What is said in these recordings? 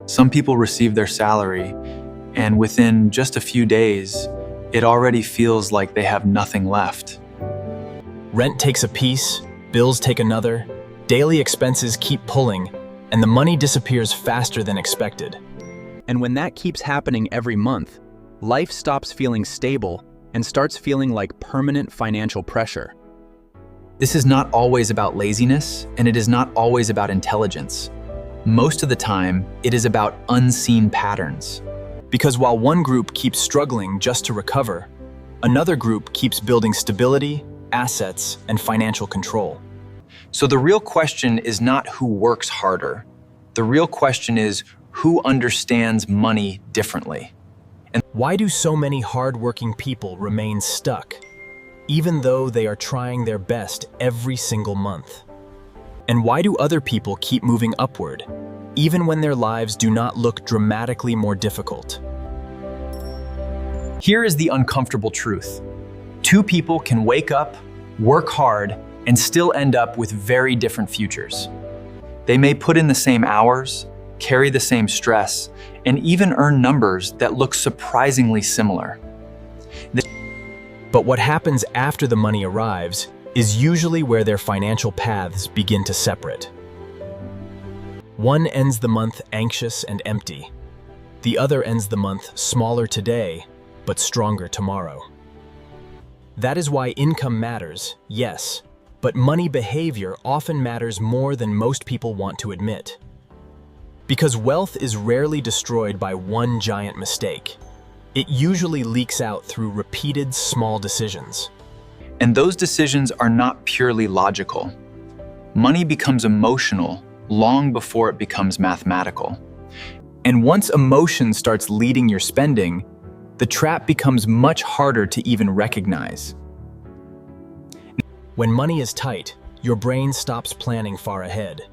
Some people receive their salary, and within just a few days, it already feels like they have nothing left. Rent takes a piece, bills take another, daily expenses keep pulling, and the money disappears faster than expected. And when that keeps happening every month, life stops feeling stable and starts feeling like permanent financial pressure. This is not always about laziness, and it is not always about intelligence. Most of the time, it is about unseen patterns. Because while one group keeps struggling just to recover, another group keeps building stability, assets, and financial control. So the real question is not who works harder. The real question is who understands money differently. And why do so many hardworking people remain stuck, even though they are trying their best every single month? And why do other people keep moving upward, even when their lives do not look dramatically more difficult? Here is the uncomfortable truth. Two people can wake up, work hard, and still end up with very different futures. They may put in the same hours, carry the same stress, and even earn numbers that look surprisingly similar. But what happens after the money arrives is usually where their financial paths begin to separate. One ends the month anxious and empty. The other ends the month smaller today, but stronger tomorrow. That is why income matters, yes, but money behavior often matters more than most people want to admit. Because wealth is rarely destroyed by one giant mistake. It usually leaks out through repeated small decisions. And those decisions are not purely logical. Money becomes emotional long before it becomes mathematical. And once emotion starts leading your spending, the trap becomes much harder to even recognize. When money is tight, your brain stops planning far ahead.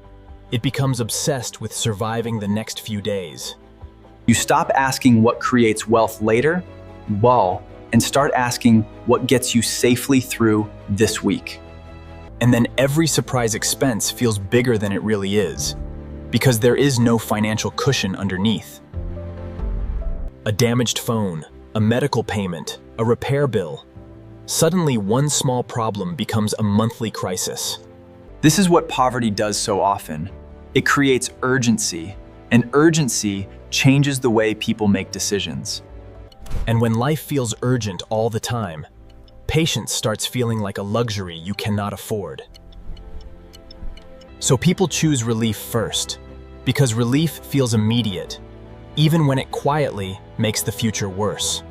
It becomes obsessed with surviving the next few days. You stop asking what creates wealth later, and start asking what gets you safely through this week. And then every surprise expense feels bigger than it really is, because there is no financial cushion underneath. A damaged phone, a medical payment, a repair bill. Suddenly, one small problem becomes a monthly crisis. This is what poverty does so often. It creates urgency, and urgency changes the way people make decisions. And when life feels urgent all the time, patience starts feeling like a luxury you cannot afford. So people choose relief first, because relief feels immediate, even when it quietly makes the future worse.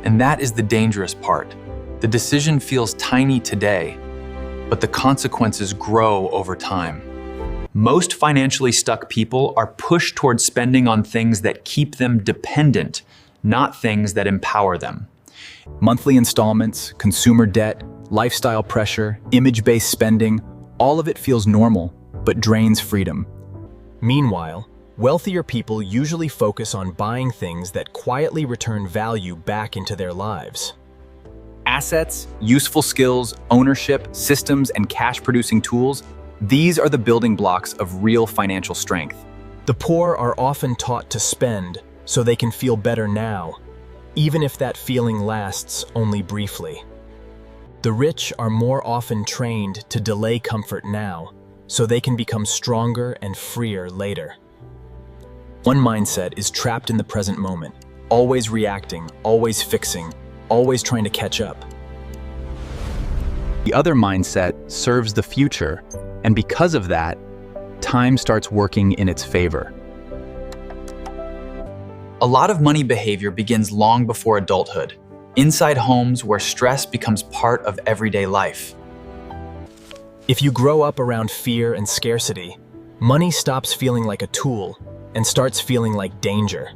And that is the dangerous part. The decision feels tiny today, but the consequences grow over time. Most financially stuck people are pushed towards spending on things that keep them dependent, not things that empower them. Monthly installments, consumer debt, lifestyle pressure, image-based spending, all of it feels normal, but drains freedom. Meanwhile, wealthier people usually focus on buying things that quietly return value back into their lives. Assets, useful skills, ownership, systems, and cash-producing tools, these are the building blocks of real financial strength. The poor are often taught to spend so they can feel better now, even if that feeling lasts only briefly. The rich are more often trained to delay comfort now, so they can become stronger and freer later. One mindset is trapped in the present moment, always reacting, always fixing, always trying to catch up. The other mindset serves the future, and because of that, time starts working in its favor. A lot of money behavior begins long before adulthood, inside homes where stress becomes part of everyday life. If you grow up around fear and scarcity, money stops feeling like a tool and starts feeling like danger.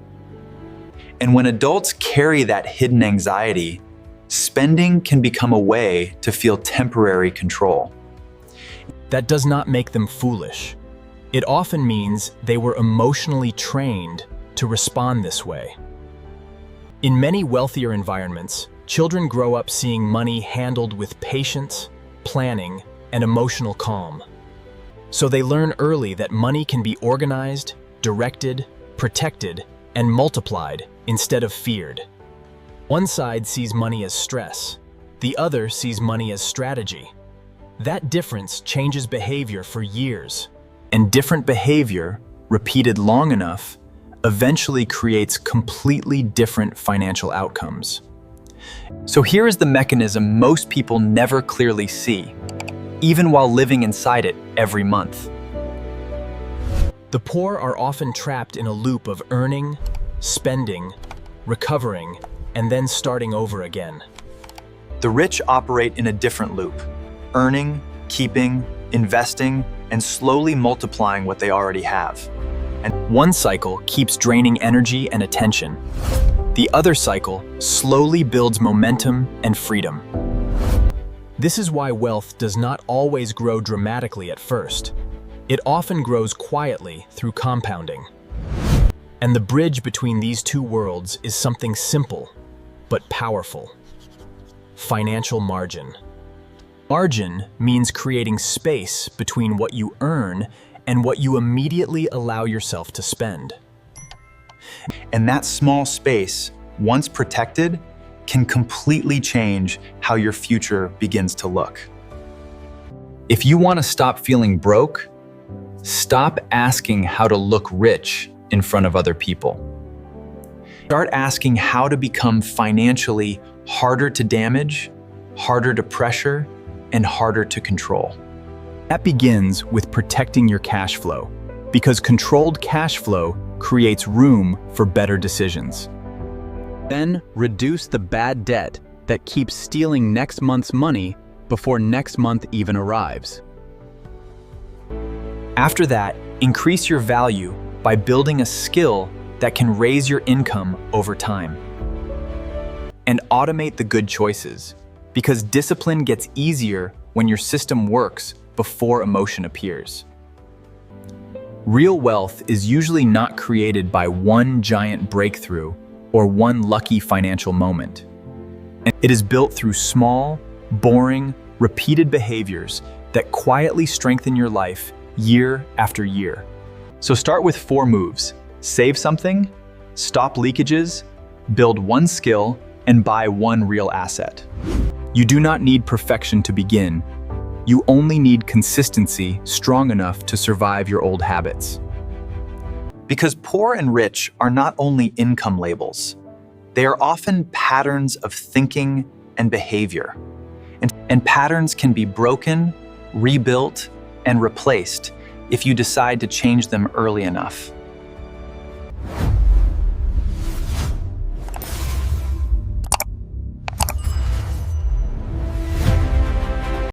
And when adults carry that hidden anxiety, spending can become a way to feel temporary control. That does not make them foolish. It often means they were emotionally trained to respond this way. In many wealthier environments, children grow up seeing money handled with patience, planning, and emotional calm. So they learn early that money can be organized, directed, protected, and multiplied instead of feared. One side sees money as stress, the other sees money as strategy. That difference changes behavior for years, and different behavior, repeated long enough, eventually creates completely different financial outcomes. So here is the mechanism most people never clearly see, even while living inside it every month. The poor are often trapped in a loop of earning, spending, recovering, and then starting over again. The rich operate in a different loop, earning, keeping, investing, and slowly multiplying what they already have. And one cycle keeps draining energy and attention. The other cycle slowly builds momentum and freedom. This is why wealth does not always grow dramatically at first. It often grows quietly through compounding. And the bridge between these two worlds is something simple, but powerful. Financial margin. Margin means creating space between what you earn and what you immediately allow yourself to spend. And that small space, once protected, can completely change how your future begins to look. If you want to stop feeling broke, stop asking how to look rich in front of other people. Start asking how to become financially harder to damage, harder to pressure, and harder to control. That begins with protecting your cash flow, because controlled cash flow creates room for better decisions. Then reduce the bad debt that keeps stealing next month's money before next month even arrives. After that, increase your value by building a skill that can raise your income over time. And automate the good choices, because discipline gets easier when your system works before emotion appears. Real wealth is usually not created by one giant breakthrough or one lucky financial moment. It is built through small, boring, repeated behaviors that quietly strengthen your life year after year. So start with 4 moves. Save something, stop leakages, build one skill, and buy one real asset. You do not need perfection to begin. You only need consistency strong enough to survive your old habits. Because poor and rich are not only income labels, they are often patterns of thinking and behavior. And patterns can be broken, rebuilt, and replaced if you decide to change them early enough.